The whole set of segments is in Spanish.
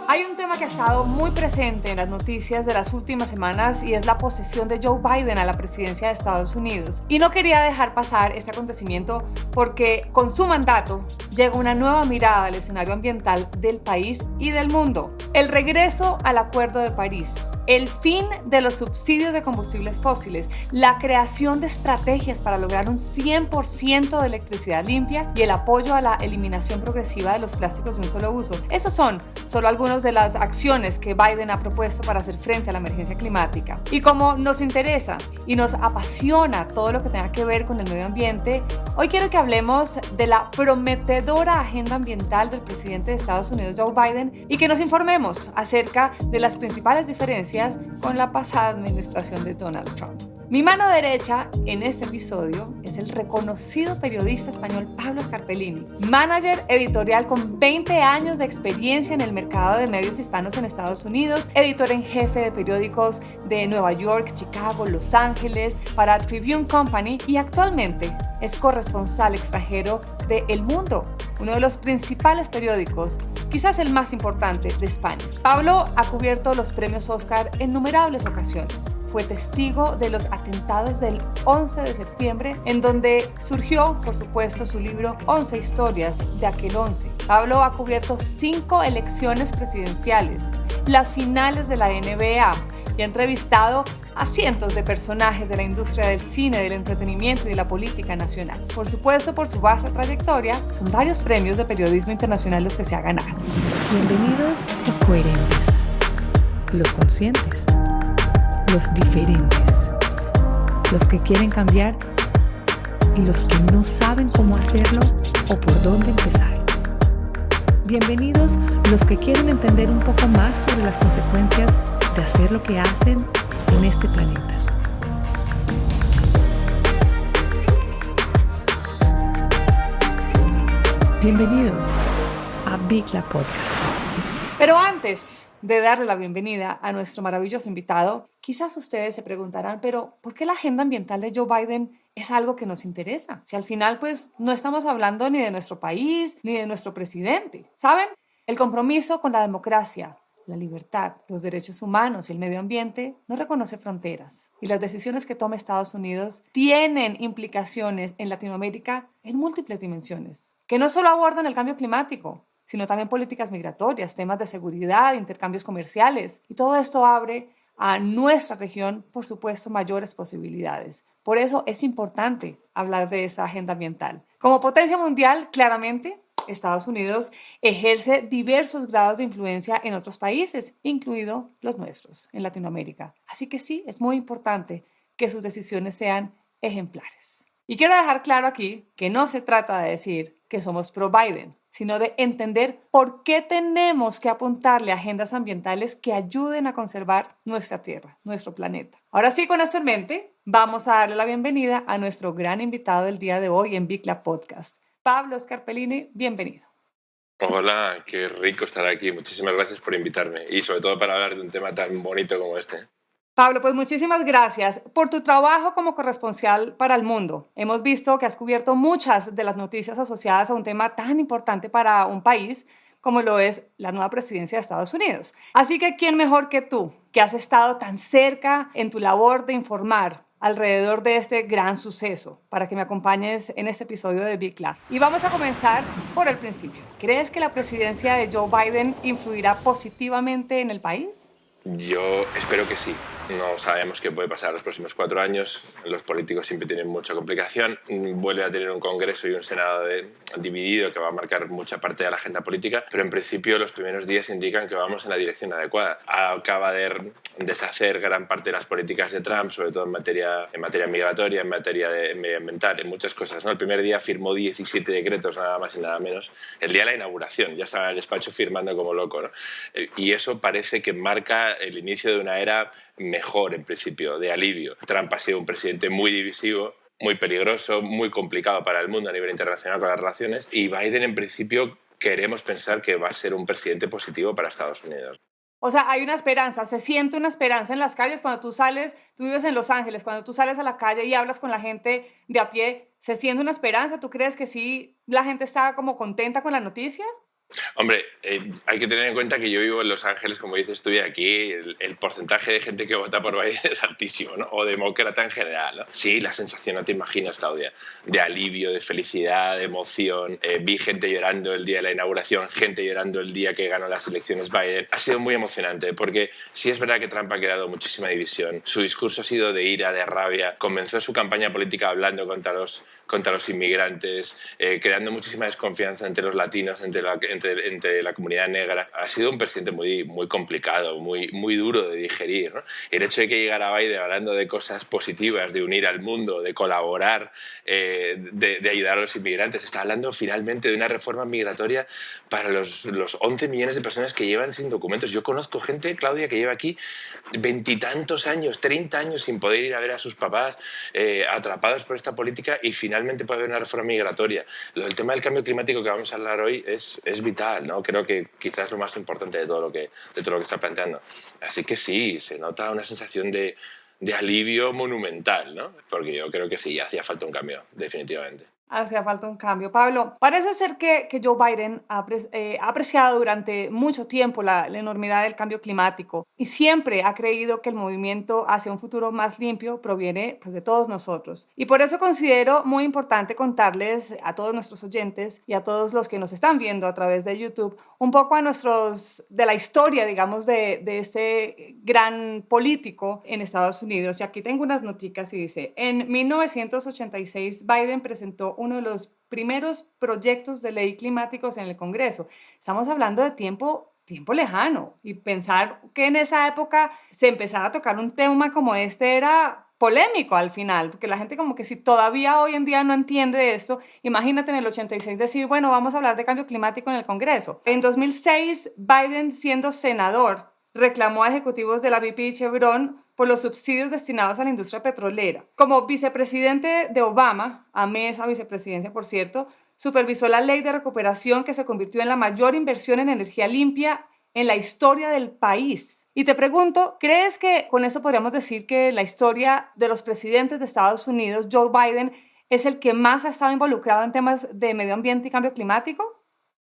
Hay un tema que ha estado muy presente en las noticias de las últimas semanas y es la posesión de Joe Biden a la presidencia de Estados Unidos. Y no quería dejar pasar este acontecimiento porque con su mandato llega una nueva mirada al escenario ambiental del país y del mundo. El regreso al Acuerdo de París, el fin de los subsidios de combustibles fósiles, la creación de estrategias para lograr un 100% de electricidad limpia y el apoyo a la eliminación progresiva de los plásticos de un solo uso. Esos son solo algunos de las acciones que Biden ha propuesto para hacer frente a la emergencia climática. Y como nos interesa y nos apasiona todo lo que tenga que ver con el medio ambiente, hoy quiero que hablemos de la prometedora agenda ambiental del presidente de Estados Unidos, Joe Biden, y que nos informemos acerca de las principales diferencias con la pasada administración de Donald Trump. Mi mano derecha en este episodio es el reconocido periodista español Pablo Scarpellini, manager editorial con 20 años de experiencia en el mercado de medios hispanos en Estados Unidos, editor en jefe de periódicos de Nueva York, Chicago, Los Ángeles, para Tribune Company y actualmente es corresponsal extranjero de El Mundo, uno de los principales periódicos, quizás el más importante de España. Pablo ha cubierto los premios Oscar en innumerables ocasiones. Fue testigo de los atentados del 11 de septiembre, en donde surgió, por supuesto, su libro 11 historias de aquel 11. Pablo ha cubierto 5 elecciones presidenciales, las finales de la NBA y ha entrevistado a cientos de personajes de la industria del cine, del entretenimiento y de la política nacional. Por supuesto, por su vasta trayectoria, son varios premios de periodismo internacional los que se ha ganado. Bienvenidos los coherentes, los conscientes, los diferentes, los que quieren cambiar y los que no saben cómo hacerlo o por dónde empezar. Bienvenidos los que quieren entender un poco más sobre las consecuencias de hacer lo que hacen en este planeta. Bienvenidos a Bicla Podcast. Pero antes de darle la bienvenida a nuestro maravilloso invitado, quizás ustedes se preguntarán, pero ¿por qué la agenda ambiental de Joe Biden es algo que nos interesa? Si al final, pues, no estamos hablando ni de nuestro país, ni de nuestro presidente, ¿saben? El compromiso con la democracia, la libertad, los derechos humanos y el medio ambiente no reconoce fronteras. Y las decisiones que toma Estados Unidos tienen implicaciones en Latinoamérica en múltiples dimensiones, que no solo abordan el cambio climático, sino también políticas migratorias, temas de seguridad, intercambios comerciales. Y todo esto abre a nuestra región, por supuesto, mayores posibilidades. Por eso es importante hablar de esta agenda ambiental. Como potencia mundial, claramente, Estados Unidos ejerce diversos grados de influencia en otros países, incluidos los nuestros, en Latinoamérica. Así que sí, es muy importante que sus decisiones sean ejemplares. Y quiero dejar claro aquí que no se trata de decir que somos pro Biden, sino de entender por qué tenemos que apuntarle a agendas ambientales que ayuden a conservar nuestra Tierra, nuestro planeta. Ahora sí, con esto en mente, vamos a darle la bienvenida a nuestro gran invitado del día de hoy en Bicla Podcast. Pablo Scarpellini, bienvenido. Hola, qué rico estar aquí. Muchísimas gracias por invitarme y sobre todo para hablar de un tema tan bonito como este. Pablo, pues muchísimas gracias por tu trabajo como corresponsal para El Mundo. Hemos visto que has cubierto muchas de las noticias asociadas a un tema tan importante para un país como lo es la nueva presidencia de Estados Unidos. Así que, ¿quién mejor que tú, que has estado tan cerca en tu labor de informar alrededor de este gran suceso, para que me acompañes en este episodio de Bicla? Y vamos a comenzar por el principio. ¿Crees que la presidencia de Joe Biden influirá positivamente en el país? Yo espero que sí. No sabemos qué puede pasar los próximos 4 años. Los políticos siempre tienen mucha complicación. Vuelve a tener un Congreso y un Senado dividido que va a marcar mucha parte de la agenda política, pero en principio los primeros días indican que vamos en la dirección adecuada. Acaba de deshacer gran parte de las políticas de Trump, sobre todo en materia migratoria, en materia medioambiental, en muchas cosas, ¿no? El primer día firmó 17 decretos, nada más y nada menos. El día de la inauguración, ya estaba en el despacho firmando como loco, ¿no? Y eso parece que marca el inicio de una era mejor, en principio, de alivio. Trump ha sido un presidente muy divisivo, muy peligroso, muy complicado para el mundo a nivel internacional con las relaciones, y Biden, en principio, queremos pensar que va a ser un presidente positivo para Estados Unidos. O sea, hay una esperanza, se siente una esperanza en las calles cuando tú sales, tú vives en Los Ángeles, cuando tú sales a la calle y hablas con la gente de a pie, ¿se siente una esperanza? ¿Tú crees que sí la gente está como contenta con la noticia? Hombre, hay que tener en cuenta que yo vivo en Los Ángeles, como dices tú, y aquí el porcentaje de gente que vota por Biden es altísimo, ¿no? O demócrata en general, ¿no? Sí, la sensación, no te imaginas, Claudia, de alivio, de felicidad, de emoción. Vi gente llorando el día de la inauguración, gente llorando el día que ganó las elecciones Biden. Ha sido muy emocionante, porque sí es verdad que Trump ha creado muchísima división. Su discurso ha sido de ira, de rabia. Comenzó su campaña política hablando contra los inmigrantes, creando muchísima desconfianza entre los latinos, entre la comunidad negra. Ha sido un presidente muy complicado, muy duro de digerir, ¿no? El hecho de que llegara Biden hablando de cosas positivas, de unir al mundo, de colaborar, de ayudar a los inmigrantes, está hablando finalmente de una reforma migratoria para los 11 millones de personas que llevan sin documentos. Yo conozco gente, Claudia, que lleva aquí veintitantos años, 30 años sin poder ir a ver a sus papás, atrapados por esta política, y finalmente puede haber una reforma migratoria. El tema del cambio climático que vamos a hablar hoy es vital, ¿no? Creo que quizás es lo más importante de todo lo que está planteando. Así que sí, se nota una sensación de alivio monumental, ¿no? Porque yo creo que sí, hacía falta un cambio, definitivamente. Hacía falta un cambio. Pablo, parece ser que Joe Biden ha apreciado durante mucho tiempo la enormidad del cambio climático y siempre ha creído que el movimiento hacia un futuro más limpio proviene, pues, de todos nosotros. Y por eso considero muy importante contarles a todos nuestros oyentes y a todos los que nos están viendo a través de YouTube un poco de la historia, digamos, de este gran político en Estados Unidos. Y aquí tengo unas noticas y dice: en 1986 Biden presentó uno de los primeros proyectos de ley climáticos en el Congreso. Estamos hablando de tiempo lejano, y pensar que en esa época se empezara a tocar un tema como este era polémico al final, porque la gente como que si todavía hoy en día no entiende esto, imagínate en el 86 decir, bueno, vamos a hablar de cambio climático en el Congreso. En 2006, Biden, siendo senador, reclamó a ejecutivos de la BP y Chevron por los subsidios destinados a la industria petrolera. Como vicepresidente de Obama, amé esa vicepresidencia, por cierto, supervisó la ley de recuperación que se convirtió en la mayor inversión en energía limpia en la historia del país. Y te pregunto, ¿crees que con eso podríamos decir que la historia de los presidentes de Estados Unidos, Joe Biden, es el que más ha estado involucrado en temas de medio ambiente y cambio climático?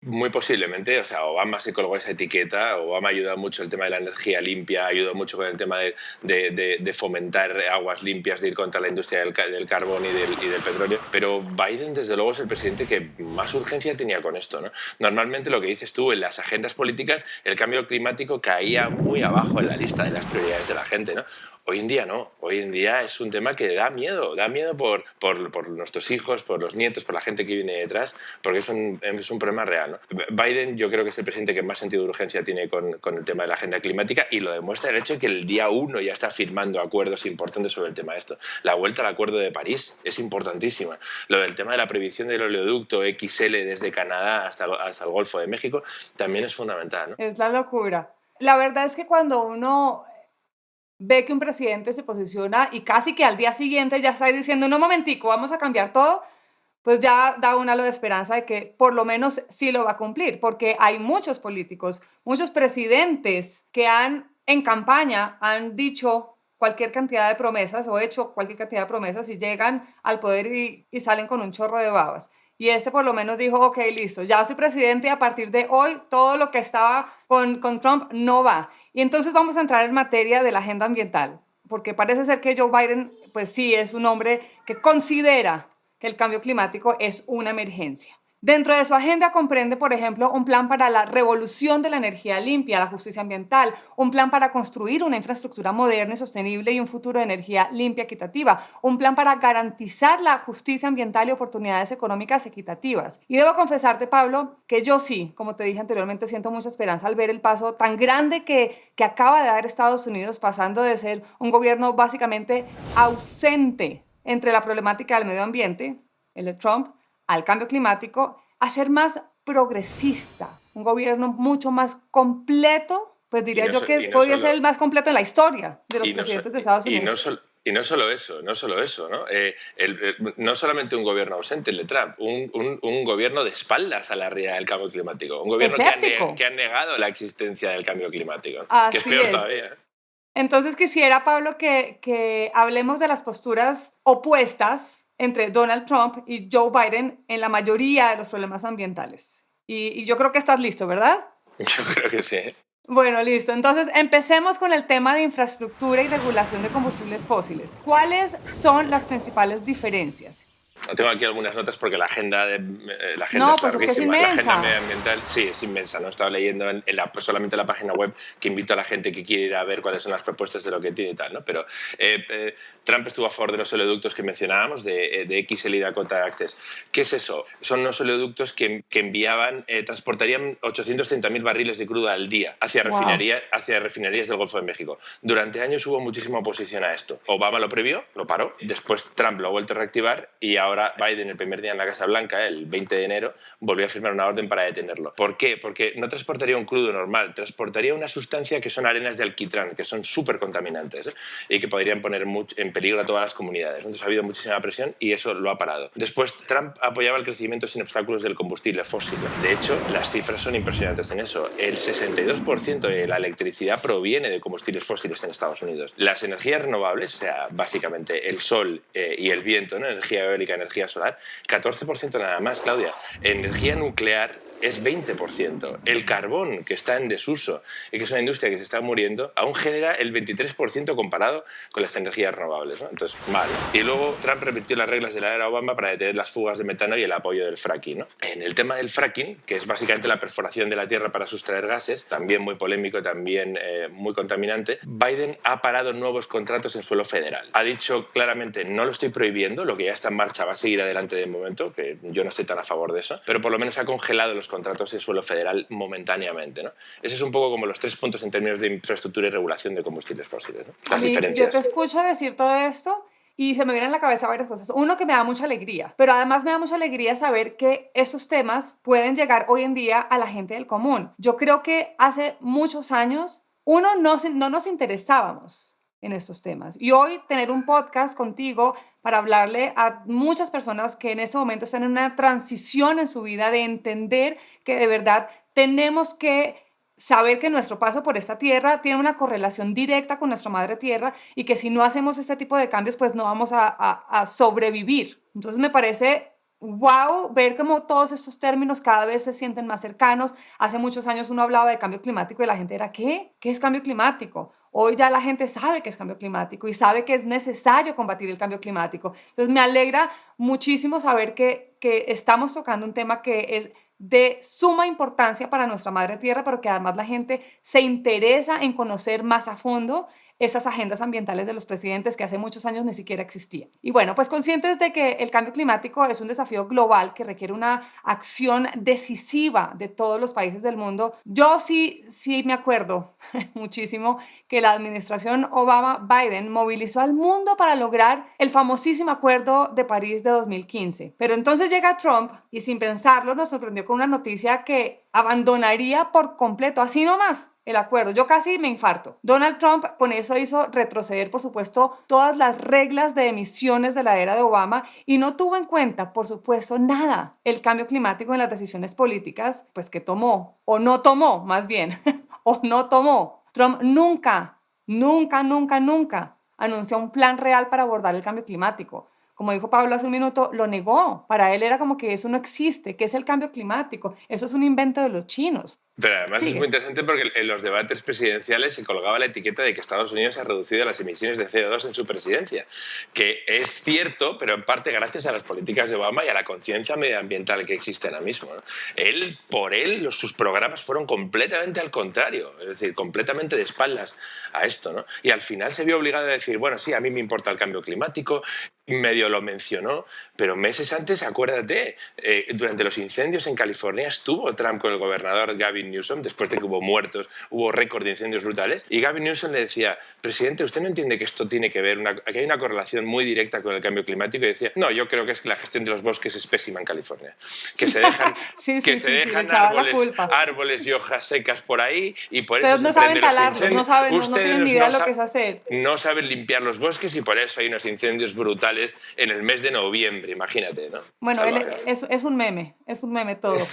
Muy posiblemente, o sea, Obama se colgó esa etiqueta. Obama ayuda mucho el tema de la energía limpia, ayudó mucho con el tema de fomentar aguas limpias, de ir contra la industria del carbón y del petróleo. Pero Biden, desde luego, es el presidente que más urgencia tenía con esto, ¿no? Normalmente, lo que dices tú, en las agendas políticas, el cambio climático caía muy abajo en la lista de las prioridades de la gente, ¿no? Hoy en día no, hoy en día es un tema que da miedo por nuestros hijos, por los nietos, por la gente que viene detrás, porque es un problema real, ¿no? Biden, yo creo que es el presidente que más sentido de urgencia tiene con el tema de la agenda climática, y lo demuestra el hecho de que el día 1 ya está firmando acuerdos importantes sobre el tema de esto. La vuelta al Acuerdo de París es importantísima. Lo del tema de la prohibición del oleoducto XL desde Canadá hasta el Golfo de México también es fundamental, ¿no? Es la locura. La verdad es que cuando uno ve que un presidente se posiciona y casi que al día siguiente ya está diciendo, no, momentico, vamos a cambiar todo, pues ya da un halo de esperanza de que por lo menos sí lo va a cumplir, porque hay muchos políticos, muchos presidentes que en campaña han dicho cualquier cantidad de promesas o hecho cualquier cantidad de promesas y llegan al poder y salen con un chorro de babas. Y este por lo menos dijo, ok, listo, ya soy presidente y a partir de hoy todo lo que estaba con Trump no va. Y entonces vamos a entrar en materia de la agenda ambiental, porque parece ser que Joe Biden, pues sí, es un hombre que considera que el cambio climático es una emergencia. Dentro de su agenda comprende, por ejemplo, un plan para la revolución de la energía limpia, la justicia ambiental, un plan para construir una infraestructura moderna y sostenible y un futuro de energía limpia equitativa, un plan para garantizar la justicia ambiental y oportunidades económicas equitativas. Y debo confesarte, Pablo, que yo sí, como te dije anteriormente, siento mucha esperanza al ver el paso tan grande que acaba de dar Estados Unidos, pasando de ser un gobierno básicamente ausente entre la problemática del medio ambiente, el de Trump, al cambio climático, a ser más progresista, un gobierno mucho más completo, pues Y diría no, yo que y no podría ser solo, el más completo en la historia de los y no, presidentes de Estados Unidos. no solo eso, ¿no? No solamente un gobierno ausente, el de Trump, un gobierno de espaldas a la realidad del cambio climático, un gobierno Escéptico. que ha negado la existencia del cambio climático, que es Así peor es. todavía. Entonces quisiera, Pablo, que hablemos de las posturas opuestas entre Donald Trump y Joe Biden en la mayoría de los problemas ambientales. Y yo creo que estás listo, ¿verdad? Yo creo que sí. Bueno, listo. Entonces, empecemos con el tema de infraestructura y regulación de combustibles fósiles. ¿Cuáles son las principales diferencias? Tengo aquí algunas notas porque la agenda, la agenda No, es pues es que es larguísima. La agenda inmensa. medioambiental, sí, es inmensa. ¿No? Estaba leyendo solamente la página web, que invito a la gente que quiere ir a ver cuáles son las propuestas de lo que tiene y tal. ¿no? Pero Trump estuvo a favor de los oleoductos que mencionábamos, de XL y Dakota Access. ¿Qué es eso? Son unos oleoductos que enviaban, transportarían 830.000 barriles de crudo al día hacia Wow. refinerías del Golfo de México. Durante años hubo muchísima oposición a esto. Obama lo previó, lo paró. Después Trump lo ha vuelto a reactivar y ahora Biden, el primer día en la Casa Blanca, el 20 de enero, volvió a firmar una orden para detenerlo. ¿Por qué? Porque no transportaría un crudo normal, transportaría una sustancia que son arenas de alquitrán, que son súper contaminantes y que podrían poner en peligro a todas las comunidades. Entonces ha habido muchísima presión y eso lo ha parado. Después Trump apoyaba el crecimiento sin obstáculos del combustible fósil. De hecho, las cifras son impresionantes en eso. El 62% de la electricidad proviene de combustibles fósiles en Estados Unidos. Las energías renovables, o sea, básicamente el sol y el viento, ¿no? Energía eólica, energía solar, 14% nada más, Claudia. Energía nuclear es 20%. El carbón, que está en desuso y que es una industria que se está muriendo, aún genera el 23% comparado con las energías renovables. ¿no? Entonces, mal. Y luego Trump revirtió las reglas de la era Obama para detener las fugas de metano y el apoyo del fracking. ¿no? En el tema del fracking, que es básicamente la perforación de la tierra para sustraer gases, también muy polémico, también muy contaminante, Biden ha parado nuevos contratos en suelo federal. Ha dicho claramente, no lo estoy prohibiendo, lo que ya está en marcha va a seguir adelante de momento, que yo no estoy tan a favor de eso, pero por lo menos ha congelado los contratos en suelo federal momentáneamente. ¿no? Ese es un poco como los 3 puntos en términos de infraestructura y regulación de combustibles fósiles. ¿no? A Las mí, yo te diferencias. escucho decir todo esto y se me vienen a la cabeza varias cosas. Uno, que me da mucha alegría, pero además me da mucha alegría saber que esos temas pueden llegar hoy en día a la gente del común. Yo creo que hace muchos años, uno, no nos interesábamos en estos temas. Y hoy tener un podcast contigo para hablarle a muchas personas que en este momento están en una transición en su vida de entender que de verdad tenemos que saber que nuestro paso por esta tierra tiene una correlación directa con nuestra madre tierra y que si no hacemos este tipo de cambios, pues no vamos a sobrevivir. Entonces me parece wow ver cómo todos estos términos cada vez se sienten más cercanos. Hace muchos años uno hablaba de cambio climático y la gente era, ¿qué? ¿Qué es cambio climático? Hoy ya la gente sabe que es cambio climático y sabe que es necesario combatir el cambio climático. Entonces me alegra muchísimo saber que estamos tocando un tema que es de suma importancia para nuestra madre tierra, pero que además la gente se interesa en conocer más a fondo esas agendas ambientales de los presidentes que hace muchos años ni siquiera existían. Y bueno, pues conscientes de que el cambio climático es un desafío global que requiere una acción decisiva de todos los países del mundo, yo sí me acuerdo muchísimo que la administración Obama-Biden movilizó al mundo para lograr el famosísimo Acuerdo de París de 2015. Pero entonces llega Trump y sin pensarlo nos sorprendió con una noticia que abandonaría por completo, así nomás, el acuerdo. Yo casi me infarto. Donald Trump con eso hizo retroceder, por supuesto, todas las reglas de emisiones de la era de Obama y no tuvo en cuenta, por supuesto, nada el cambio climático en las decisiones políticas, pues que tomó, o no tomó, más bien, o no tomó. Trump nunca anunció un plan real para abordar el cambio climático. Como dijo Pablo hace un minuto, lo negó. Para él era como que eso no existe. ¿Qué es el cambio climático? Eso es un invento de los chinos. Pero además es muy Sigue. interesante porque en los debates presidenciales se colgaba la etiqueta de que Estados Unidos ha reducido las emisiones de CO2 en su presidencia, que es cierto, pero en parte gracias a las políticas de Obama y a la conciencia medioambiental que existe ahora mismo. ¿no? Sus programas fueron completamente al contrario, es decir, completamente de espaldas a esto. ¿no? Y al final se vio obligado a decir, bueno, sí, a mí me importa el cambio climático, medio lo mencionó, pero meses antes, acuérdate, durante los incendios en California estuvo Trump con el gobernador Gavin Newsom, después de que hubo muertos, hubo récord de incendios brutales, y Gavin Newsom le decía, presidente, ¿usted no entiende que esto tiene que ver, que hay una correlación muy directa con el cambio climático? Y decía, no, yo creo que es que la gestión de los bosques es pésima en California, que se dejan, Sí, le árboles y hojas secas por ahí, y por eso Ustedes no se saben prenden los talarlos, incendios. no tienen ni idea de lo que es hacer. No saben limpiar los bosques y por eso hay unos incendios brutales dólares en el mes de noviembre, imagínate, ¿no? Bueno, es un meme todo.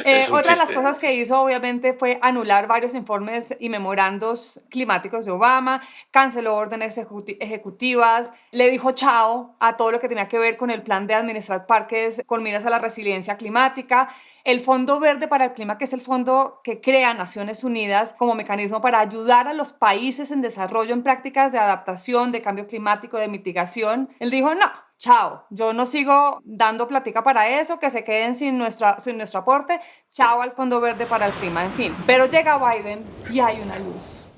Es un Otra de las chiste. cosas que hizo, obviamente, fue anular varios informes y memorandos climáticos de Obama, canceló órdenes ejecutivas, le dijo chao a todo lo que tenía que ver con el plan de administrar parques con miras a la resiliencia climática, el Fondo Verde para el Clima, que es el fondo que crea Naciones Unidas como mecanismo para ayudar a los países en desarrollo en prácticas de adaptación, de cambio climático, de mitigación. Él dijo, no, chao, yo no sigo dando plática para eso, que se queden sin nuestro aporte, chao al Fondo Verde para el Clima, en fin. Pero llega Biden y hay una luz.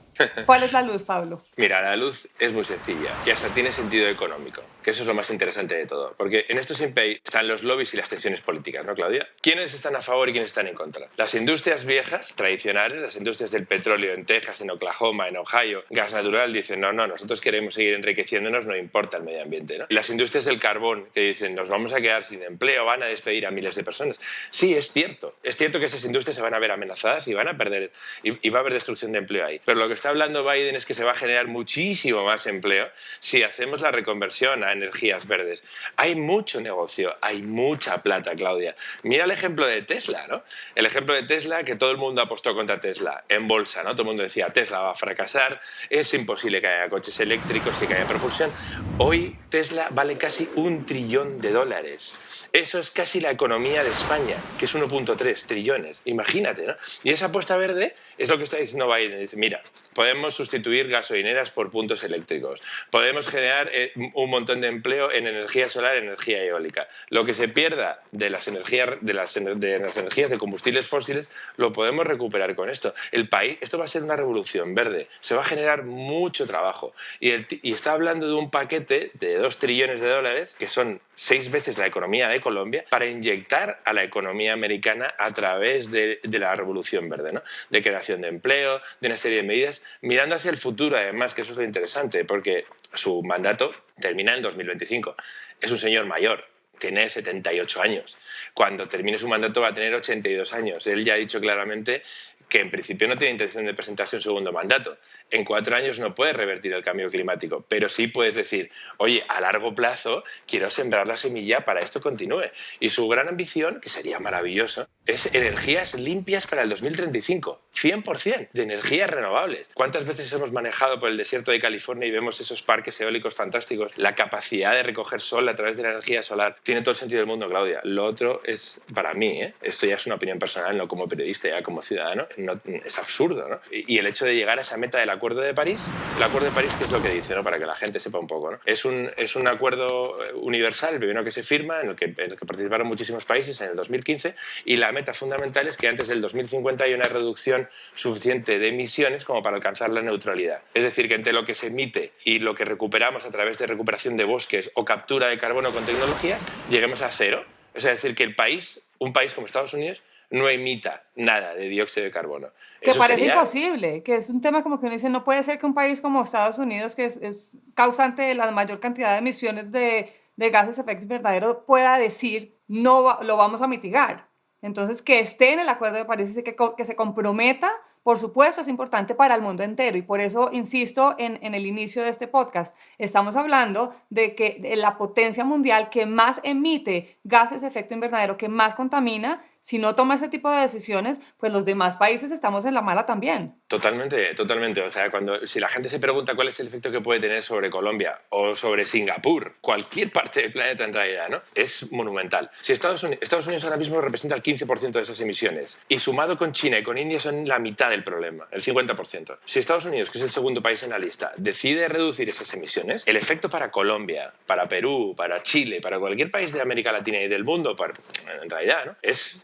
¿Cuál es la luz, Pablo? Mira, la luz es muy sencilla y hasta tiene sentido económico, que eso es lo más interesante de todo. Porque en esto siempre están los lobbies y las tensiones políticas, ¿no, Claudia? ¿Quiénes están a favor y quiénes están en contra? Las industrias viejas, tradicionales, las industrias del petróleo en Texas, en Oklahoma, en Ohio, gas natural, dicen, no, nosotros queremos seguir enriqueciéndonos, no importa el medio ambiente, ¿no? Y las industrias del carbón, que dicen, nos vamos a quedar sin empleo, van a despedir a miles de personas. Sí, es cierto que esas industrias se van a ver amenazadas y van a perder, y va a haber destrucción de empleo ahí. Pero lo que está hablando Biden es que se va a generar muchísimo más empleo si hacemos la reconversión a energías verdes. Hay mucho negocio, hay mucha plata, Claudia. Mira el ejemplo de Tesla, ¿no? El ejemplo de Tesla, que todo el mundo apostó contra Tesla en bolsa, ¿no? Todo el mundo decía, Tesla va a fracasar, es imposible que haya coches eléctricos y que haya propulsión. Hoy Tesla vale casi $1 trillón. Eso es casi la economía de España, que es 1,3 trillones. Imagínate, ¿no? Y esa apuesta verde es lo que está diciendo Biden. Dice, mira, podemos sustituir gasolineras por puntos eléctricos. Podemos generar un montón de empleo en energía solar, energía eólica. Lo que se pierda de las energías de combustibles fósiles lo podemos recuperar con esto. Esto va a ser una revolución verde. Se va a generar mucho trabajo. Y está hablando de un paquete de $2 trillones, que son 6 veces la economía de Colombia, para inyectar a la economía americana a través de la revolución verde, ¿no? De creación de empleo, de una serie de medidas, mirando hacia el futuro, además, que eso es lo interesante, porque su mandato termina en 2025. Es un señor mayor, tiene 78 años. Cuando termine su mandato va a tener 82 años. Él ya ha dicho claramente que en principio no tiene intención de presentarse un segundo mandato. En 4 años no puedes revertir el cambio climático, pero sí puedes decir, oye, a largo plazo quiero sembrar la semilla para esto continúe. Y su gran ambición, que sería maravilloso, es energías limpias para el 2035. 100% de energías renovables. ¿Cuántas veces hemos manejado por el desierto de California y vemos esos parques eólicos fantásticos? La capacidad de recoger sol a través de la energía solar tiene todo el sentido del mundo, Claudia. Lo otro es, para mí, esto ya es una opinión personal, no como periodista, ya como ciudadano, es absurdo, ¿no? Y el hecho de llegar a esa meta del Acuerdo de París, el Acuerdo de París, ¿qué es lo que dice, ¿no? Para que la gente sepa un poco, ¿no? Es un acuerdo universal, el primero que se firma, en el que participaron muchísimos países en el 2015, y la meta fundamental es que antes del 2050 haya una reducción suficiente de emisiones como para alcanzar la neutralidad. Es decir, que entre lo que se emite y lo que recuperamos a través de recuperación de bosques o captura de carbono con tecnologías, lleguemos a cero. Es decir, que un país como Estados Unidos no emita nada de dióxido de carbono. Que parece imposible, que es un tema como que uno dice, no puede ser que un país como Estados Unidos, que es causante de la mayor cantidad de emisiones de gases de efecto invernadero, pueda decir, no lo vamos a mitigar. Entonces, que esté en el Acuerdo de París y que se comprometa, por supuesto, es importante para el mundo entero. Y por eso insisto en el inicio de este podcast. Estamos hablando de la potencia mundial que más emite gases de efecto invernadero, que más contamina. Si no toma este tipo de decisiones, pues los demás países estamos en la mala también. Totalmente, totalmente. O sea, si la gente se pregunta cuál es el efecto que puede tener sobre Colombia o sobre Singapur, cualquier parte del planeta en realidad, ¿no? Es monumental. Si Estados Unidos ahora mismo representa el 15% de esas emisiones y sumado con China y con India son la mitad del problema, el 50%. Si Estados Unidos, que es el segundo país en la lista, decide reducir esas emisiones, el efecto para Colombia, para Perú, para Chile, para cualquier país de América Latina y del mundo, en realidad, ¿no? Es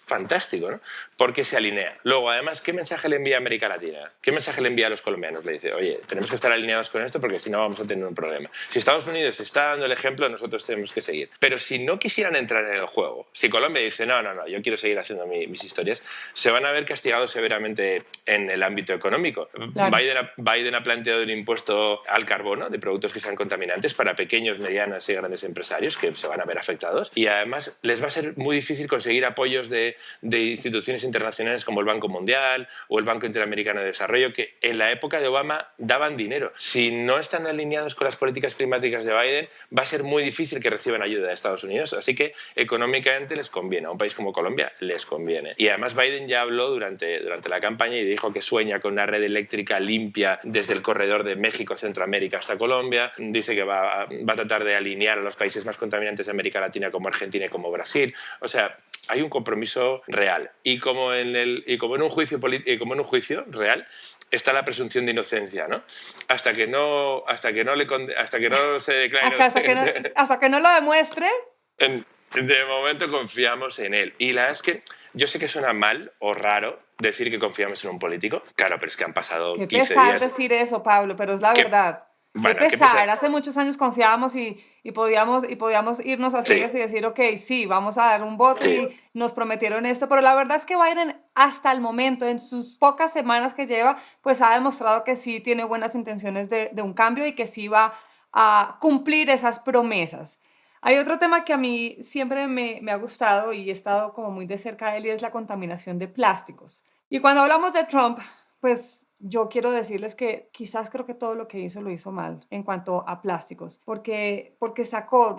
fantástico, ¿no? Porque se alinea. Luego, además, ¿qué mensaje le envía a América Latina? ¿Qué mensaje le envía a los colombianos? Le dice, oye, tenemos que estar alineados con esto porque si no vamos a tener un problema. Si Estados Unidos está dando el ejemplo, nosotros tenemos que seguir. Pero si no quisieran entrar en el juego, si Colombia dice, no, yo quiero seguir haciendo mis historias, se van a ver castigados severamente en el ámbito económico. Claro. Biden ha planteado un impuesto al carbono de productos que sean contaminantes para pequeños, medianos y grandes empresarios que se van a ver afectados. Y además les va a ser muy difícil conseguir apoyos de instituciones internacionales como el Banco Mundial o el Banco Interamericano Interamericano de Desarrollo, que en la época de Obama daban dinero. Si no están alineados con las políticas climáticas de Biden, va a ser muy difícil que reciban ayuda de Estados Unidos, así que económicamente les conviene. A un país como Colombia les conviene. Y además Biden ya habló durante la campaña y dijo que sueña con una red eléctrica limpia desde el corredor de México, Centroamérica hasta Colombia. Dice que va a tratar de alinear a los países más contaminantes de América Latina como Argentina y como Brasil. O sea, hay un compromiso real. Y como en un juicio real está la presunción de inocencia, ¿no? Hasta que no se declare inocente. Hasta que no lo demuestre. De momento confiamos en él. Y la verdad es que yo sé que suena mal o raro decir que confiamos en un político. Claro, pero es que han pasado 15 días. Qué pesar decir eso, Pablo, pero es la verdad. Bueno, qué pesar. Hace muchos años confiábamos y podíamos irnos a ciegas y decir, ok, sí, vamos a dar un voto y nos prometieron esto, pero la verdad es que Biden hasta el momento, en sus pocas semanas que lleva, pues ha demostrado que sí tiene buenas intenciones de un cambio y que sí va a cumplir esas promesas. Hay otro tema que a mí siempre me ha gustado y he estado como muy de cerca de él y es la contaminación de plásticos. Y cuando hablamos de Trump, pues yo quiero decirles que quizás creo que todo lo que hizo lo hizo mal en cuanto a plásticos, porque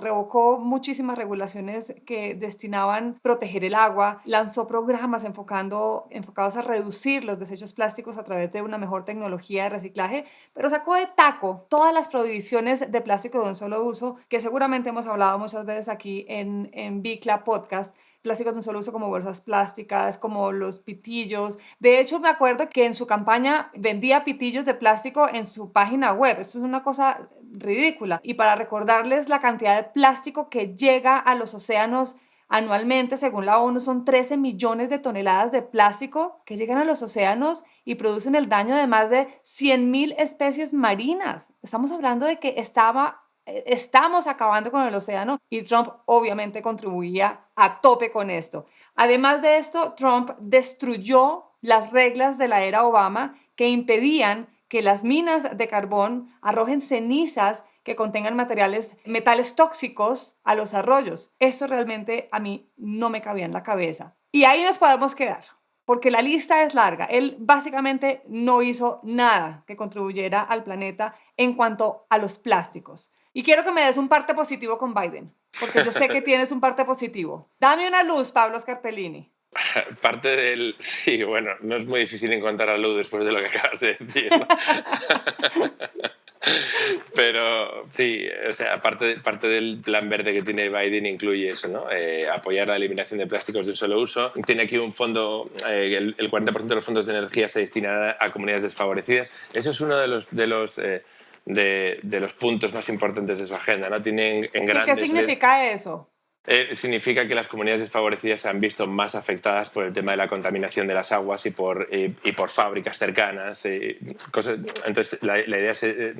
revocó muchísimas regulaciones que destinaban a proteger el agua, lanzó programas enfocados a reducir los desechos plásticos a través de una mejor tecnología de reciclaje, pero sacó de taco todas las prohibiciones de plástico de un solo uso, que seguramente hemos hablado muchas veces aquí en Bicla Podcast. Plásticos de un solo uso como bolsas plásticas, como los pitillos. De hecho, me acuerdo que en su campaña vendía pitillos de plástico en su página web. Eso es una cosa ridícula. Y para recordarles la cantidad de plástico que llega a los océanos anualmente, según la ONU, son 13 millones de toneladas de plástico que llegan a los océanos y producen el daño de más de 100.000 especies marinas. Estamos hablando de que estamos acabando con el océano y Trump obviamente contribuía a tope con esto. Además de esto, Trump destruyó las reglas de la era Obama que impedían que las minas de carbón arrojen cenizas que contengan metales tóxicos a los arroyos. Esto realmente a mí no me cabía en la cabeza. Y ahí nos podemos quedar, porque la lista es larga. Él básicamente no hizo nada que contribuyera al planeta en cuanto a los plásticos. Y quiero que me des un parte positivo con Biden, porque yo sé que tienes un parte positivo. Dame una luz, Pablo Scarpellini. Sí, bueno, no es muy difícil encontrar la luz después de lo que acabas de decir, ¿no? Pero sí, o sea, parte del plan verde que tiene Biden incluye eso, ¿no? Apoyar la eliminación de plásticos de un solo uso. Tiene aquí un fondo, el 40% de los fondos de energía se destinará a comunidades desfavorecidas. Eso es uno de los puntos más importantes de su agenda, ¿no? Tienen en grandes... ¿Y qué significa eso? Significa que las comunidades desfavorecidas se han visto más afectadas por el tema de la contaminación de las aguas y por fábricas cercanas. Entonces, la idea se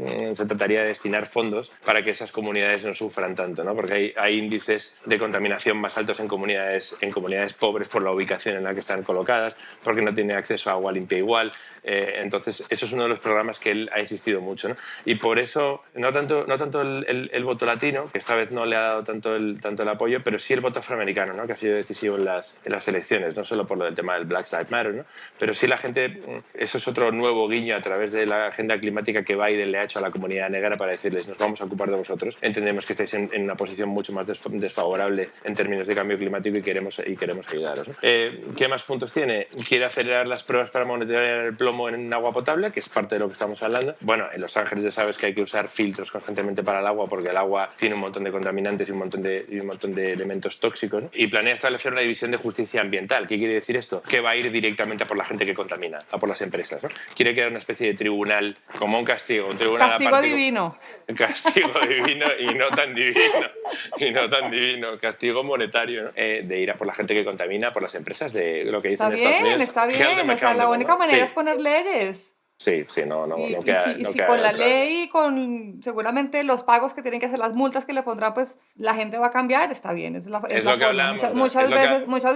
trataría de destinar fondos para que esas comunidades no sufran tanto, ¿no? Porque hay índices de contaminación más altos en comunidades pobres por la ubicación en la que están colocadas, porque no tienen acceso a agua limpia igual. Entonces, eso es uno de los programas que él ha insistido mucho, ¿no? Y por eso, no tanto el voto latino, que esta vez no le ha dado tanto el apoyo, pero sí el voto afroamericano, ¿no? Que ha sido decisivo en las elecciones, no solo por lo del tema del Black Lives Matter, ¿no? Pero sí la gente, eso es otro nuevo guiño a través de la agenda climática que Biden le ha hecho a la comunidad negra para decirles, nos vamos a ocupar de vosotros, entendemos que estáis en una posición mucho más desfavorable en términos de cambio climático y queremos ayudaros, ¿no? ¿Qué más puntos tiene? Quiere acelerar las pruebas para monitorear el plomo en agua potable, que es parte de lo que estamos hablando. Bueno, en Los Ángeles ya sabes que hay que usar filtros constantemente para el agua porque el agua tiene un montón de contaminantes y un montón de elementos tóxicos, ¿no? Y planea establecer una división de justicia ambiental. ¿Qué quiere decir esto? Que va a ir directamente a por la gente que contamina, a por las empresas, ¿no? Quiere crear una especie de tribunal, como un castigo, un tribunal castigo aparte, divino. Castigo divino y no tan divino, castigo monetario, ¿no? De ir a por la gente que contamina, por las empresas, de lo que dicen Estados Unidos. Está bien, o sea, la única manera es poner leyes. Sí, no queda. Y si con la ley y con seguramente los pagos que tienen que hacer, las multas que le pondrán, pues la gente va a cambiar, está bien. Es lo que hablamos. Muchas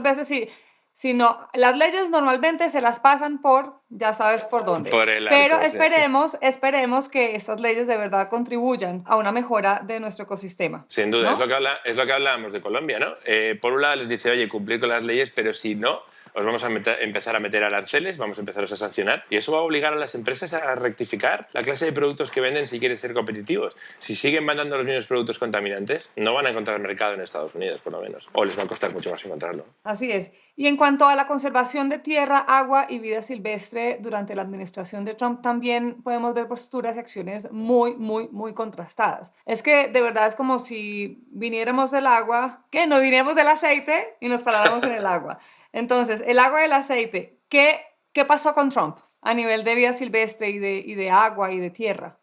veces si no, las leyes normalmente se las pasan por, ya sabes por dónde. Pero esperemos que estas leyes de verdad contribuyan a una mejora de nuestro ecosistema. Sin duda, ¿no? es lo que hablábamos de Colombia, ¿no? Por un lado les dice, oye, cumplir con las leyes, pero si no, os vamos a empezar a meter aranceles, vamos a empezarlos a sancionar y eso va a obligar a las empresas a rectificar la clase de productos que venden si quieren ser competitivos. Si siguen mandando los mismos productos contaminantes, no van a encontrar mercado en Estados Unidos, por lo menos, o les va a costar mucho más encontrarlo. Así es. Y en cuanto a la conservación de tierra, agua y vida silvestre durante la administración de Trump, también podemos ver posturas y acciones muy contrastadas. Es que de verdad es como si viniéramos del agua, que no viniéramos del aceite y nos paráramos en el agua. Entonces, el agua y el aceite, ¿qué pasó con Trump a nivel de vida silvestre y de agua y de tierra?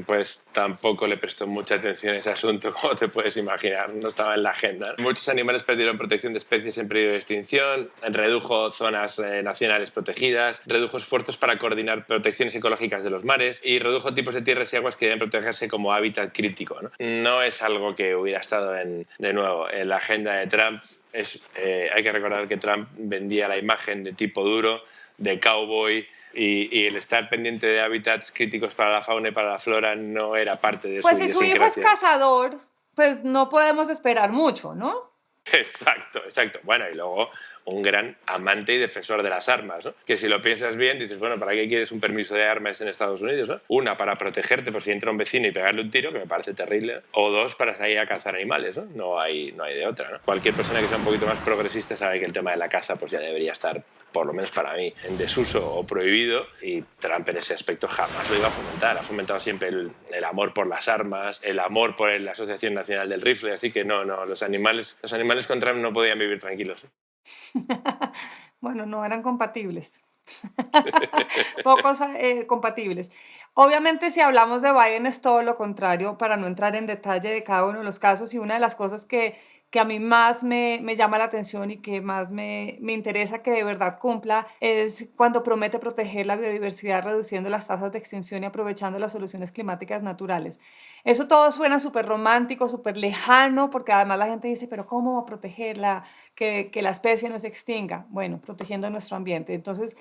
Pues tampoco le prestó mucha atención a ese asunto, como te puedes imaginar, no estaba en la agenda. Muchos animales perdieron protección de especies en peligro de extinción, redujo zonas nacionales protegidas, redujo esfuerzos para coordinar protecciones ecológicas de los mares y redujo tipos de tierras y aguas que deben protegerse como hábitat crítico. No es algo que hubiera estado, de nuevo, en la agenda de Trump. Hay que recordar que Trump vendía la imagen de tipo duro, de cowboy, y el estar pendiente de hábitats críticos para la fauna y para la flora no era parte de Pues su si su hijo es idiosincrasia. cazador, pues no podemos esperar mucho, ¿no? Exacto. Bueno, y luego un gran amante y defensor de las armas, ¿no? Que si lo piensas bien, dices, bueno, ¿para qué quieres un permiso de armas en Estados Unidos, ¿no? Una, para protegerte por si entra un vecino y pegarle un tiro, que me parece terrible, o dos, para salir a cazar animales, ¿no? No hay de otra, ¿no? Cualquier persona que sea un poquito más progresista sabe que el tema de la caza pues ya debería estar, por lo menos para mí, en desuso o prohibido, y Trump en ese aspecto jamás lo iba a fomentar. Ha fomentado siempre el amor por las armas, el amor por la Asociación Nacional del Rifle, así que no, los animales con Trump no podían vivir tranquilos. Bueno, no eran compatibles. Pocos compatibles. Obviamente, si hablamos de Biden es todo lo contrario, para no entrar en detalle de cada uno de los casos. Y una de las cosas que a mí más me llama la atención y que más me interesa que de verdad cumpla es cuando promete proteger la biodiversidad reduciendo las tasas de extinción y aprovechando las soluciones climáticas naturales. Eso todo suena súper romántico, súper lejano, porque además la gente dice, pero ¿cómo va a protegerla? Que la especie no se extinga. Bueno, protegiendo nuestro ambiente. Entonces,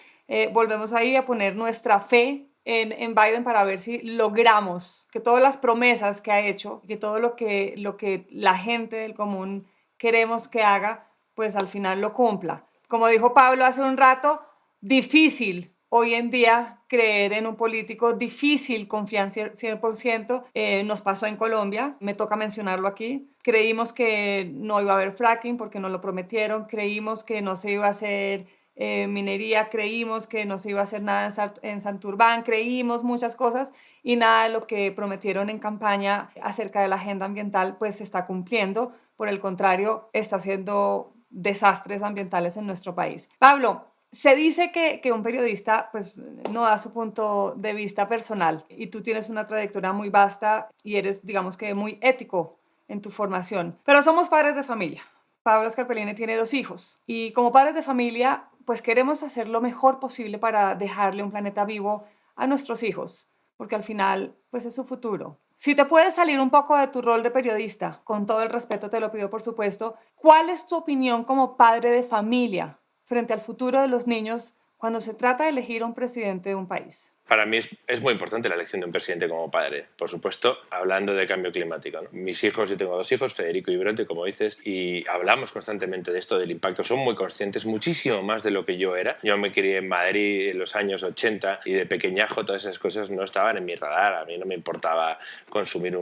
volvemos ahí a poner nuestra fe en Biden para ver si logramos que todas las promesas que ha hecho, que todo lo que la gente del común queremos que haga, pues al final lo cumpla. Como dijo Pablo hace un rato, difícil hoy en día creer en un político, difícil confiar 100%. Nos pasó en Colombia, me toca mencionarlo aquí. Creímos que no iba a haber fracking porque nos lo prometieron, creímos que no se iba a hacer minería, creímos que no se iba a hacer nada en Santurbán, creímos muchas cosas y nada de lo que prometieron en campaña acerca de la agenda ambiental pues se está cumpliendo. Por el contrario, está haciendo desastres ambientales en nuestro país. Pablo, se dice que un periodista pues no da su punto de vista personal y tú tienes una trayectoria muy vasta y eres, digamos que, muy ético en tu formación, pero somos padres de familia. Pablo Scarpellini tiene 2 hijos y como padres de familia pues queremos hacer lo mejor posible para dejarle un planeta vivo a nuestros hijos, porque al final pues es su futuro. Si te puedes salir un poco de tu rol de periodista, con todo el respeto te lo pido por supuesto, ¿cuál es tu opinión como padre de familia frente al futuro de los niños cuando se trata de elegir a un presidente de un país? Para mí es muy importante la elección de un presidente como padre, por supuesto, hablando de cambio climático, ¿no? Mis hijos, yo tengo 2 hijos, Federico y Bronte, como dices, y hablamos constantemente de esto, del impacto. Son muy conscientes, muchísimo más de lo que yo era. Yo me crié en Madrid en los años 80 y de pequeñajo todas esas cosas no estaban en mi radar. A mí no me importaba consumir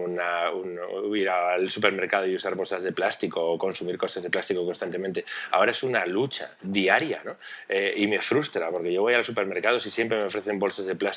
ir al supermercado y usar bolsas de plástico o consumir cosas de plástico constantemente. Ahora es una lucha diaria, ¿no? Y me frustra porque yo voy al supermercado y siempre me ofrecen bolsas de plástico,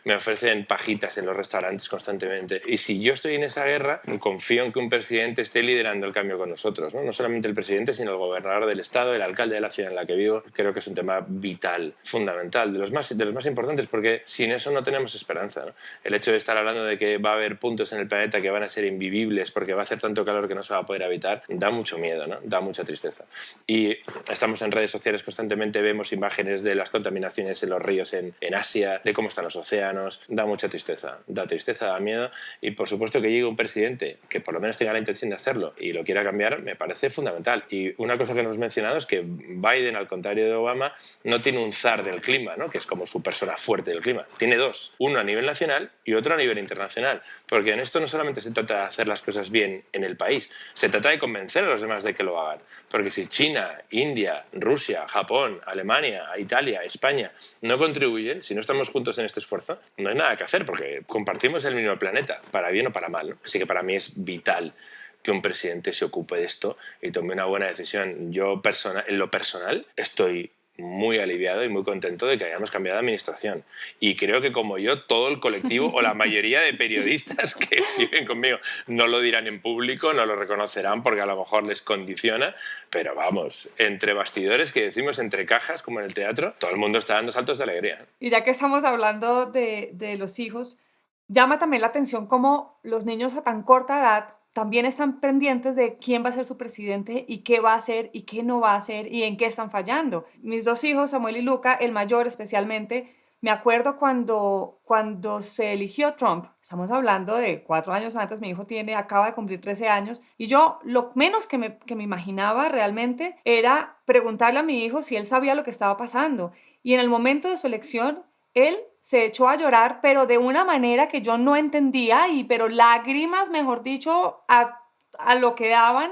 me ofrecen pajitas en los restaurantes constantemente. Y si yo estoy en esa guerra, confío en que un presidente esté liderando el cambio con nosotros, ¿no? No solamente el presidente, sino el gobernador del estado, el alcalde de la ciudad en la que vivo. Creo que es un tema vital, fundamental, de los más importantes, porque sin eso no tenemos esperanza, ¿no? El hecho de estar hablando de que va a haber puntos en el planeta que van a ser invivibles porque va a hacer tanto calor que no se va a poder habitar, da mucho miedo, ¿no? Da mucha tristeza. Y estamos en redes sociales constantemente, vemos imágenes de las contaminaciones en los ríos en Asia, de cómo están los océanos. Da mucha tristeza, da miedo, y por supuesto que llegue un presidente que por lo menos tenga la intención de hacerlo y lo quiera cambiar, me parece fundamental. Y una cosa que no hemos mencionado es que Biden, al contrario de Obama, no tiene un zar del clima, ¿no? Que es como su persona fuerte del clima. Tiene dos, uno a nivel nacional y otro a nivel internacional, porque en esto no solamente se trata de hacer las cosas bien en el país, se trata de convencer a los demás de que lo hagan, porque si China, India, Rusia, Japón, Alemania, Italia, España no contribuyen, si no estamos juntos en este esfuerzo, no hay nada que hacer, porque compartimos el mismo planeta, para bien o para mal, ¿no? Así que para mí es vital que un presidente se ocupe de esto y tome una buena decisión. Yo en lo personal estoy muy aliviado y muy contento de que hayamos cambiado de administración. Y creo que como yo, todo el colectivo o la mayoría de periodistas que viven conmigo no lo dirán en público, no lo reconocerán porque a lo mejor les condiciona, pero vamos, entre bastidores, que decimos entre cajas, como en el teatro, todo el mundo está dando saltos de alegría. Y ya que estamos hablando de los hijos, llama también la atención cómo los niños a tan corta edad también están pendientes de quién va a ser su presidente y qué va a hacer y qué no va a hacer y en qué están fallando. Mis dos hijos, Samuel y Luca, el mayor especialmente, me acuerdo cuando se eligió Trump, estamos hablando de 4 años antes, mi hijo acaba de cumplir 13 años, y yo lo menos que me imaginaba realmente era preguntarle a mi hijo si él sabía lo que estaba pasando. Y en el momento de su elección, él se echó a llorar, pero de una manera que yo no entendía, pero lágrimas, mejor dicho, a lo que daban.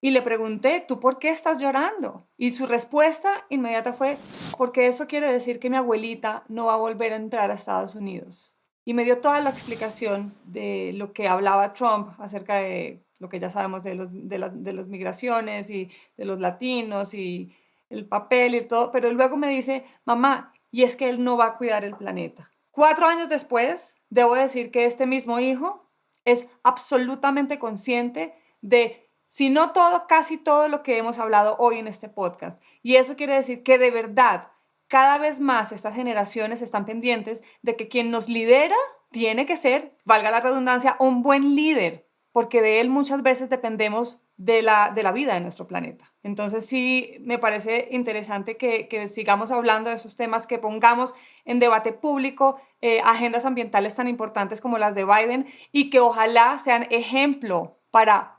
Y le pregunté, ¿tú por qué estás llorando? Y su respuesta inmediata fue, porque eso quiere decir que mi abuelita no va a volver a entrar a Estados Unidos. Y me dio toda la explicación de lo que hablaba Trump acerca de lo que ya sabemos de las migraciones y de los latinos y el papel y todo. Pero luego me dice, mamá, y es que él no va a cuidar el planeta. 4 años después, debo decir que este mismo hijo es absolutamente consciente de, si no todo, casi todo lo que hemos hablado hoy en este podcast. Y eso quiere decir que de verdad, cada vez más estas generaciones están pendientes de que quien nos lidera tiene que ser, valga la redundancia, un buen líder, porque de él muchas veces dependemos de la vida de nuestro planeta. Entonces sí me parece interesante que sigamos hablando de esos temas, que pongamos en debate público agendas ambientales tan importantes como las de Biden y que ojalá sean ejemplo para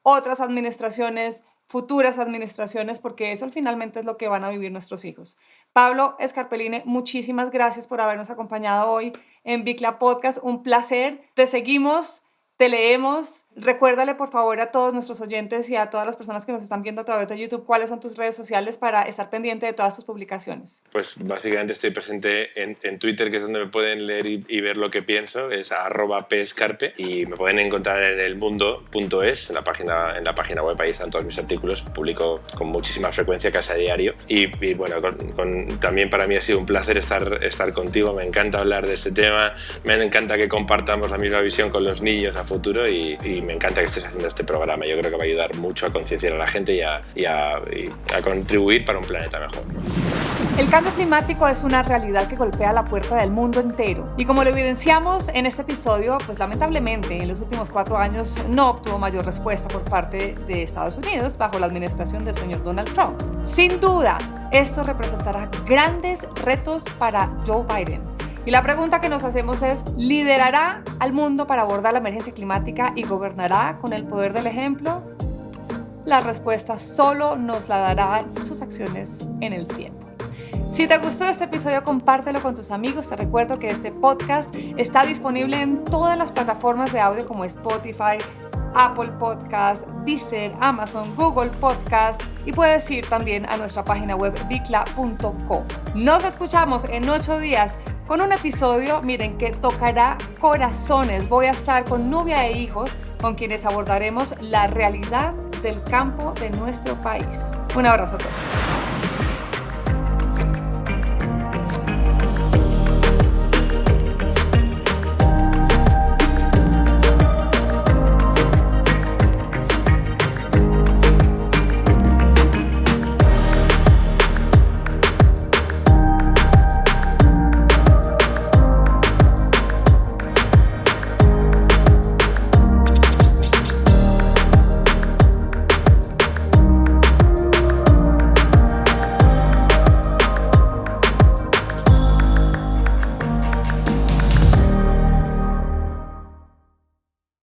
otras administraciones, futuras administraciones, porque eso finalmente es lo que van a vivir nuestros hijos. Pablo Scarpelline, muchísimas gracias por habernos acompañado hoy en Bicla Podcast. Un placer. Te seguimos. Te leemos. Recuérdale, por favor, a todos nuestros oyentes y a todas las personas que nos están viendo a través de YouTube cuáles son tus redes sociales para estar pendiente de todas tus publicaciones. Pues básicamente estoy presente en Twitter, que es donde me pueden leer y ver lo que pienso, es @pscarpe, y me pueden encontrar en elmundo.es, en la página web, ahí están todos mis artículos, publico con muchísima frecuencia, casi a diario, y bueno, también para mí ha sido un placer estar contigo, me encanta hablar de este tema, me encanta que compartamos la misma visión con los niños a futuro y me encanta que estés haciendo este programa. Yo creo que va a ayudar mucho a concienciar a la gente y a contribuir para un planeta mejor. El cambio climático es una realidad que golpea la puerta del mundo entero. Y como lo evidenciamos en este episodio, pues lamentablemente en los últimos 4 años no obtuvo mayor respuesta por parte de Estados Unidos bajo la administración del señor Donald Trump. Sin duda, esto representará grandes retos para Joe Biden. Y la pregunta que nos hacemos es, ¿liderará al mundo para abordar la emergencia climática y gobernará con el poder del ejemplo? La respuesta solo nos la dará sus acciones en el tiempo. Si te gustó este episodio, compártelo con tus amigos. Te recuerdo que este podcast está disponible en todas las plataformas de audio como Spotify, Apple Podcast, Deezer, Amazon, Google Podcast, y puedes ir también a nuestra página web bicla.co. Nos escuchamos en 8 días con un episodio, miren, que tocará corazones. Voy a estar con Nubia e hijos, con quienes abordaremos la realidad del campo de nuestro país. Un abrazo a todos.